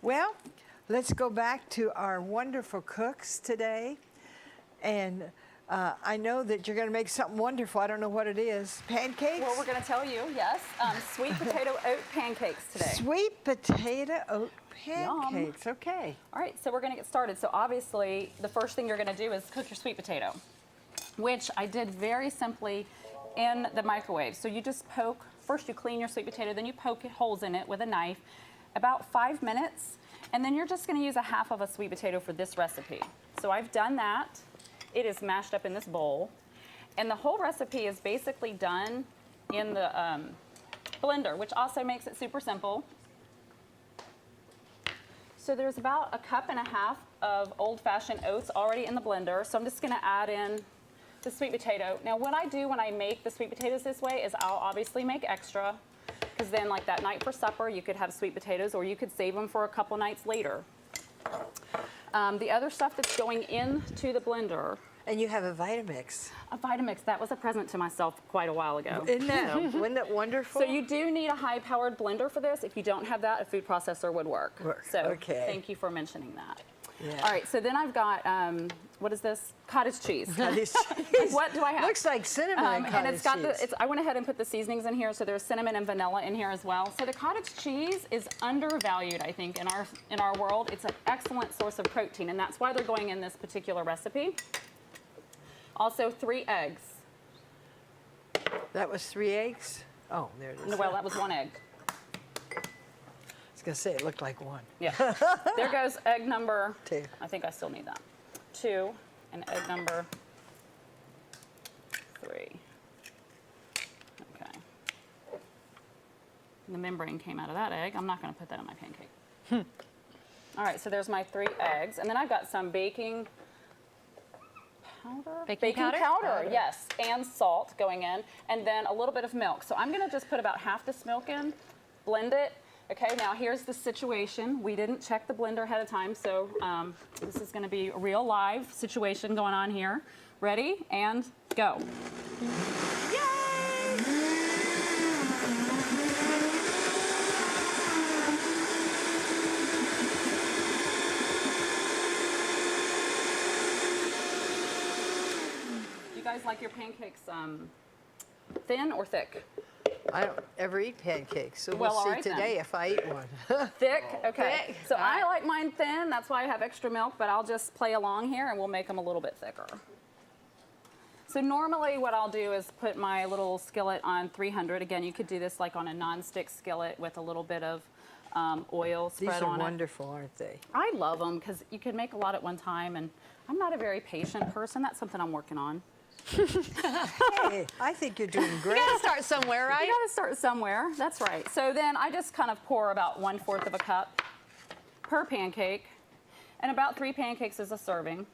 Well, let's go back to our wonderful cooks today. And I know that you're going to make something wonderful. I don't know what it is. Pancakes? Well, we're going to tell you, yes. Sweet potato oat pancakes today. Sweet potato oat pancakes. Yum. Okay. All right, so we're going to get started. So obviously, the first thing you're going to do is cook your sweet potato, which I did very simply in the microwave. So you just poke, first you clean your sweet potato, then you poke holes in it with a knife, about 5 minutes, and then you're just going to use a half of a sweet potato for this recipe. So I've done that. It is mashed up in this bowl, and the whole recipe is basically done in the blender, which also makes it super simple. So there's about 1.5 cups of old-fashioned oats already in the blender, so I'm just going to add in the sweet potato. Now what I do when I make the sweet potatoes this way is I'll obviously make extra, because then like that night for supper you could have sweet potatoes, or you could save them for a couple nights later. The other stuff that's going into the blender. And you have a Vitamix. A Vitamix, that was a present to myself quite a while ago. Isn't that wonderful? So you do need a high-powered blender for this. If you don't have that, a food processor would work. So okay. Thank you for mentioning that. Yeah. All right, so then I've got, what is this? Cottage cheese. Cottage cheese. What do I have? Looks like cinnamon and it's got cheese. I went ahead and put the seasonings in here, so there's cinnamon and vanilla in here as well. So the cottage cheese is undervalued, I think, in our world. It's an excellent source of protein, and that's why they're going in this particular recipe. Also, 3 eggs. That was 3 eggs? Oh, there it is. Well, that was 1 egg. I was going to say it looked like 1. Yeah. There goes egg number 2. I think I still need that. 2, and egg number 3. Okay. The membrane came out of that egg. I'm not going to put that in my pancake. All right, so there's my 3 eggs. And then I've got some baking powder? Baking powder? Yes, and salt going in, and then a little bit of milk. So I'm going to just put about half this milk in, blend it. Okay, now here's the situation. We didn't check the blender ahead of time, so this is going to be a real live situation going on here. Ready, and go. Yay! You guys like your pancakes thin or thick? I don't ever eat pancakes, so Well, we'll all see right today then. if I eat one. Thick? Okay. Thick. So All I right. like mine thin. That's why I have extra milk, but I'll just play along here and we'll make them a little bit thicker. So normally what I'll do is put my little skillet on 300. Again, you could do this like on a non-stick skillet with a little bit of oil spread These are on it. wonderful, aren't they? I love them because you can make a lot at one time, and I'm not a very patient person. That's something I'm working on. Hey, I think you're doing great. You gotta start somewhere, right? You gotta start somewhere. That's right. So then I just kind of pour about 1/4 of a cup per pancake, and about 3 pancakes is a serving.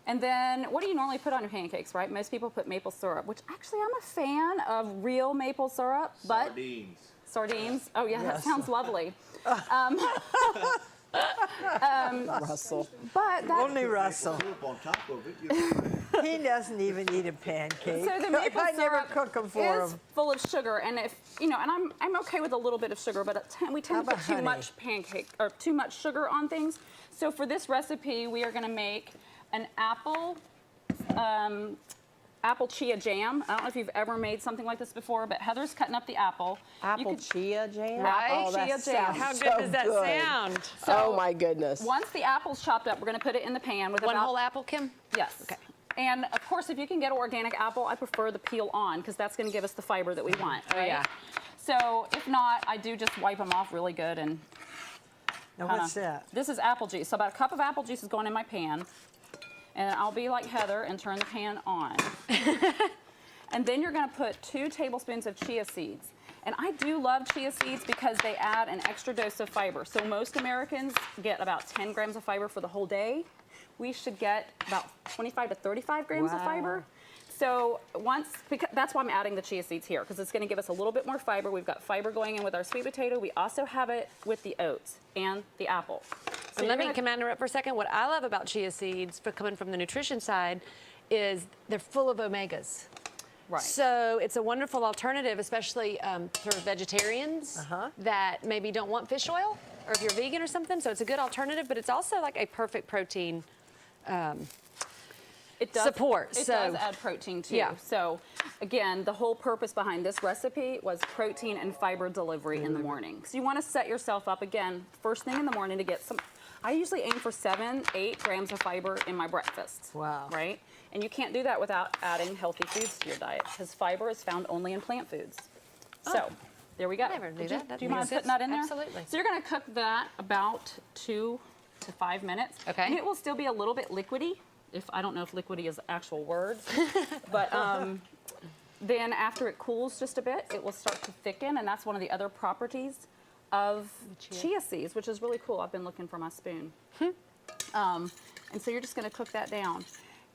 And then what do you normally put on your pancakes, right? Most people put maple syrup, which actually I'm a fan of real maple syrup, but Sardines. Sardines. Oh yeah, Yes. that sounds lovely. Russell. But that, Only Russell. Soup on top of it. You're He doesn't even eat a pancake. so the maple I never syrup cook them for is him. full of sugar, and if you know, and I'm okay with a little bit of sugar, but we tend to How put too about much too much sugar on things. So for this recipe, we are going to make an apple chia jam. I don't know if you've ever made something like this before, but Heather's cutting up the apple. Apple chia jam? Apple Oh, that chia jam. sounds How good so does that good. sound? Oh my goodness. Once the apple's chopped up, we're going to put it in the pan with One about whole apple, Kim? Yes. Okay. And of course, if you can get organic apple, I prefer the peel on because that's going to give us the fiber that we want. Oh, right? yeah. So if not, I do just wipe them off really good and. Now, what's that? This is apple juice. So about a cup of apple juice is going in my pan, and I'll be like Heather and turn the pan on. And then you're going to put 2 tablespoons of chia seeds. And I do love chia seeds because they add an extra dose of fiber. So most Americans get about 10 grams of fiber for the whole day. We should get about 25 to 35 grams of fiber. So that's why I'm adding the chia seeds here, because it's going to give us a little bit more fiber. We've got fiber going in with our sweet potato. We also have it with the oats and the apple. So Let me interrupt for a second. What I love about chia seeds, for coming from the nutrition side, is they're full of omegas. Right. So it's a wonderful alternative, especially for vegetarians that maybe don't want fish oil, or if you're vegan or something. So it's a good alternative, but it's also like a perfect protein. It does support, It so- does add protein too. Yeah. So again, the whole purpose behind this recipe was protein and fiber delivery in the morning. So you want to set yourself up again first thing in the morning to get some. I usually aim for 7-8 grams of fiber in my breakfast. Wow. Right? And you can't do that without adding healthy foods to your diet because fiber is found only in plant foods. So there we go. I never knew that. That Do you makes mind sense. putting that in there? Absolutely. So you're going to cook that about 2 to 5 minutes. Okay. And it will still be a little bit liquidy. I don't know if liquidy is the actual word, but then after it cools just a bit, it will start to thicken, and that's one of the other properties of chia seeds, which is really cool. I've been looking for my spoon. And so you're just going to cook that down.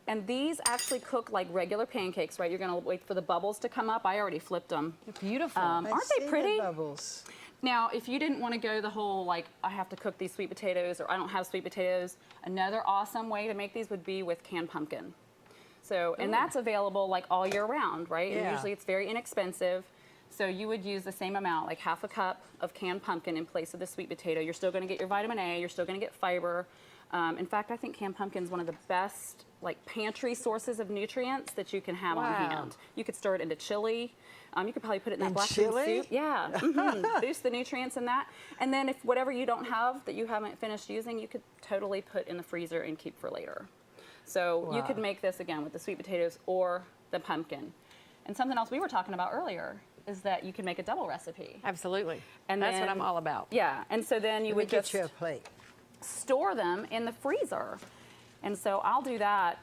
And these actually cook like regular pancakes, right? You're going to wait for the bubbles to come up. I already flipped them. Beautiful. I Aren't see they the pretty? bubbles. Now, if you didn't want to go the whole, like, I have to cook these sweet potatoes or I don't have sweet potatoes, another awesome way to make these would be with canned pumpkin. So, and that's available like all year round, right? And Yeah. usually it's very inexpensive. So you would use the same amount, like half a cup of canned pumpkin in place of the sweet potato. You're still going to get your vitamin A, you're still going to get fiber. In fact, I think canned pumpkin is one of the best like pantry sources of nutrients that you can have on hand. You could stir it into chili. You could probably put it in that black bean chili? soup. Yeah, boost the nutrients in that. And then if whatever you don't have that you haven't finished using, you could totally put in the freezer and keep for later. So you could make this again with the sweet potatoes or the pumpkin. And something else we were talking about earlier is that you can make a double recipe. Absolutely. And That's what then- I'm all about. Yeah, and so then you Let me would get just you a plate. store them in the freezer. And so I'll do that.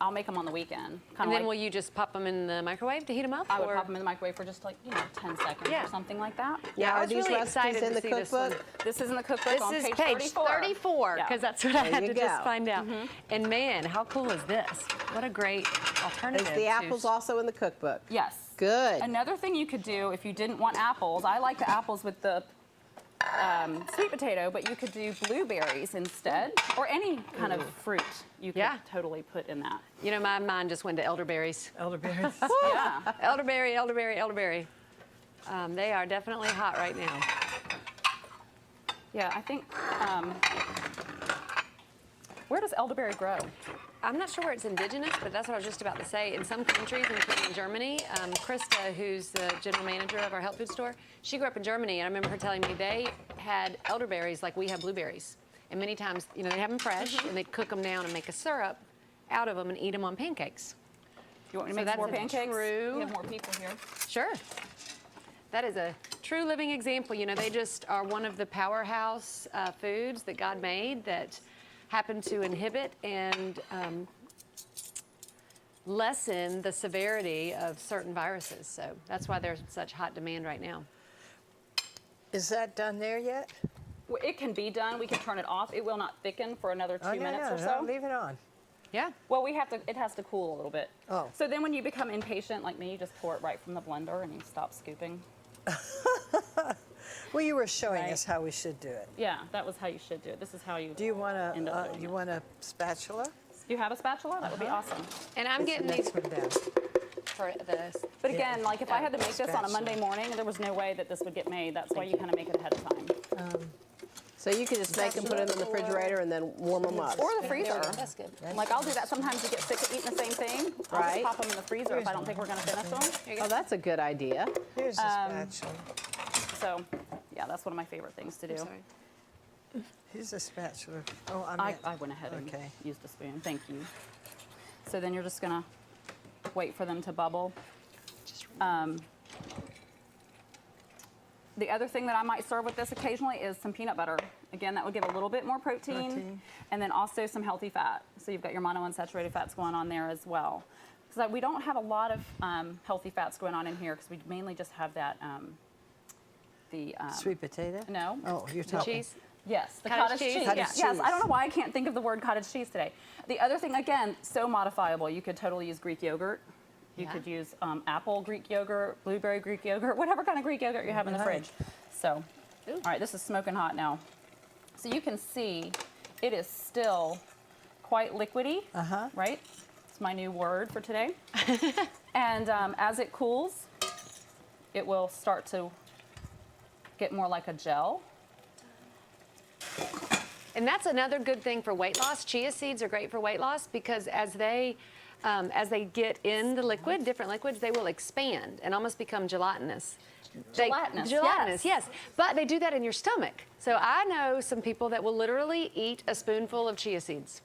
I'll make them on the weekend. And then will you just pop them in the microwave to heat them up? I would or- pop them in the microwave for just like, 10 seconds Yeah. or something like that. Yeah, Now, I are was these really recipes excited in to the see this one. cookbook? This is in the cookbook This on is page page 34, Yeah. because that's what I had you to just go. find out. And man, how cool is this? What a great alternative. Is the apples also in the cookbook? Yes. Good. Another thing you could do if you didn't want apples, I like the apples with the sweet potato, but you could do blueberries instead, or any kind of fruit you could Yeah. totally put in that. You know, my mind just went to elderberries. Elderberries. Yeah. Elderberry, elderberry, elderberry. They are definitely hot right now. Yeah, I think, where does elderberry grow? I'm not sure where it's indigenous, but that's what I was just about to say. In some countries, including Germany, Krista, who's the general manager of our health food store, she grew up in Germany, and I remember her telling me they had elderberries like we have blueberries. And many times, they have them fresh, and they'd cook them down and make a syrup out of them and eat them on pancakes. You want me to So make some more that's a pancakes? true- We have more people here. Sure. That is a true living example. They just are one of the powerhouse foods that God made that happen to inhibit and lessen the severity of certain viruses. So that's why there's such hot demand right now. Is that done there yet? Well, it can be done. We can turn it off. It will not thicken for another 2 Oh, no, minutes no, or so. no, leave it on. Yeah. Well, it has to cool a little bit. Oh. So then when you become impatient like me, you just pour it right from the blender and you stop scooping. Well, you were showing Right. us how we should do it. Yeah, that was how you should do it. This is how you Do you want end up a doing you it. want a spatula? Do you have a spatula? That would be awesome. And I'm getting these Next one down. for this. But again, like if I had to make this on a Spatula. Monday morning, there was no way that this would get made. That's why you kind of make it ahead of time. So you can just make them, put them in the refrigerator, and then warm them up. Or the freezer. That's good. Like I'll do that sometimes to get sick of eating the same thing. I'll Right. just pop them in the freezer if I don't think we're going to finish them. Oh, that's a good idea. Here's the spatula. So, yeah, that's one of my favorite things to do. Sorry. Here's the spatula. Oh, I went ahead and Okay. used the spoon. Thank you. So then you're just going to wait for them to bubble. The other thing that I might serve with this occasionally is some peanut butter. Again, that would give a little bit more protein. And then also some healthy fat. So you've got your monounsaturated fats going on there as well. So we don't have a lot of healthy fats going on in here because we mainly just have that, Sweet potato? no. Oh, you're The talking. cheese. Yes, the Cottage cottage cheese? cheese. Cottage Yeah. Yes, cheese. I don't know why I can't think of the word cottage cheese today. The other thing, again, so modifiable. You could totally use Greek yogurt. You Yeah. could use apple Greek yogurt, blueberry Greek yogurt, whatever kind of Greek yogurt you have in the Right. fridge. So, all right, this is smoking hot now. So you can see it is still quite liquidy, right? It's my new word for today. And as it cools, it will start to get more like a gel. And that's another good thing for weight loss. Chia seeds are great for weight loss because as they get in the liquid, different liquids, they will expand and almost become gelatinous. Gelatinous, Yes. But they do that in your stomach. So I know some people that will literally eat a spoonful of chia seeds.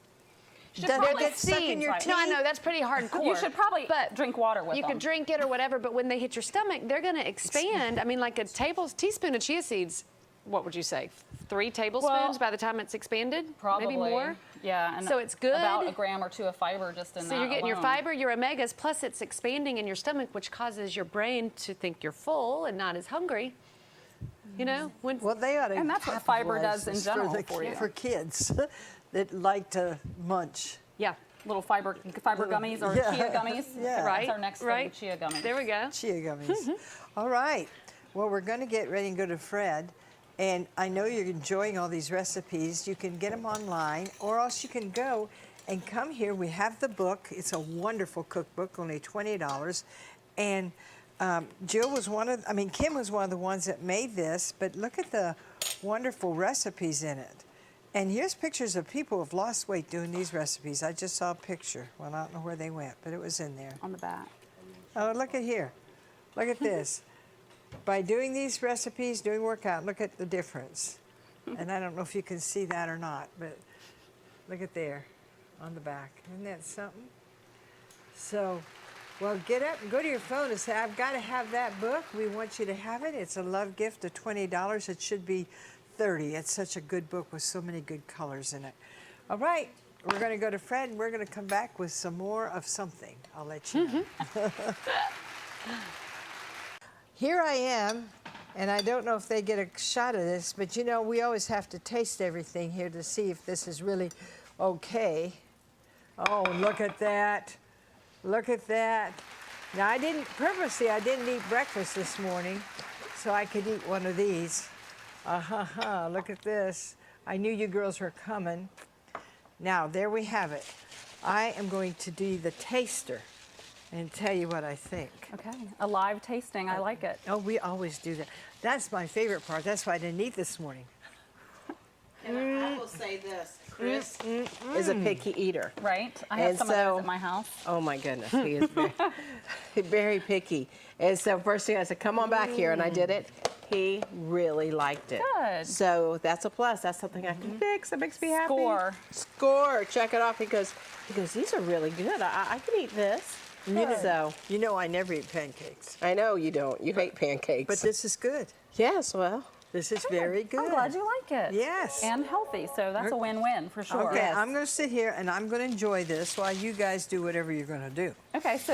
Does it probably get stuck in your seeds, teeth? No, I know that's pretty hardcore. You should probably drink water with You them. could drink it or whatever, but when they hit your stomach, they're going to expand. I mean, like a teaspoon of chia seeds. What would you say? 3 tablespoons by the time it's expanded? Probably. Maybe more? Yeah. And So it's good. About a gram or 2 of fiber just in that So you're getting your alone. fiber, your omegas, plus it's expanding in your stomach, which causes your brain to think you're full and not as hungry. You know? Well, they ought to And that's what fiber does in capitalize this general for, for you. for kids that like to munch. Yeah. Little fiber gummies or Yeah. chia gummies. Yeah. Right. That's our next right. thing, chia gummies. There we go. Chia gummies. All right. Well, we're going to get ready and go to Fred. And I know you're enjoying all these recipes. You can get them online, or else you can go and come here. We have the book. It's a wonderful cookbook, only $20. And Kim was one of the ones that made this, but look at the wonderful recipes in it. And here's pictures of people who have lost weight doing these recipes. I just saw a picture. Well, I don't know where they went, but it was in there. On the back. Oh, look at here. Look at this. By doing these recipes, doing workout, look at the difference. And I don't know if you can see that or not, but look at there on the back. Isn't that something? So, well, get up and go to your phone and say, I've got to have that book. We want you to have it. It's a love gift of $20. It should be $30. It's such a good book with so many good colors in it. All right, we're going to go to Fred, and we're going to come back with some more of something. I'll let you know. Here I am, and I don't know if they get a shot of this, but you know, we always have to taste everything here to see if this is really okay. Oh, look at that. Look at that. Now, I didn't eat breakfast this morning, so I could eat one of these. Look at this. I knew you girls were coming. Now, there we have it. I am going to do the taster and tell you what I think. Okay. A live tasting. I like it. Oh, we always do that. That's my favorite part. That's why I didn't eat this morning. And I will say this, Chris. Is a picky eater. Right? I have And some of so- those at my house. Oh my goodness, he is very, very picky. And so first thing I said, come on back here, and I did it. He really liked it. Good. So that's a plus. That's something I can fix. That makes me happy. Score. Score. Check it off. He goes, these are really good. I can eat this. So You know I never eat pancakes, I know you don't. You hate pancakes. but this is good. yes, well. This is very good. I'm glad you like it. Yes. And healthy, so that's a win-win for sure. Okay, I'm going to sit here and I'm going to enjoy this while you guys do whatever you're going to do. Okay, so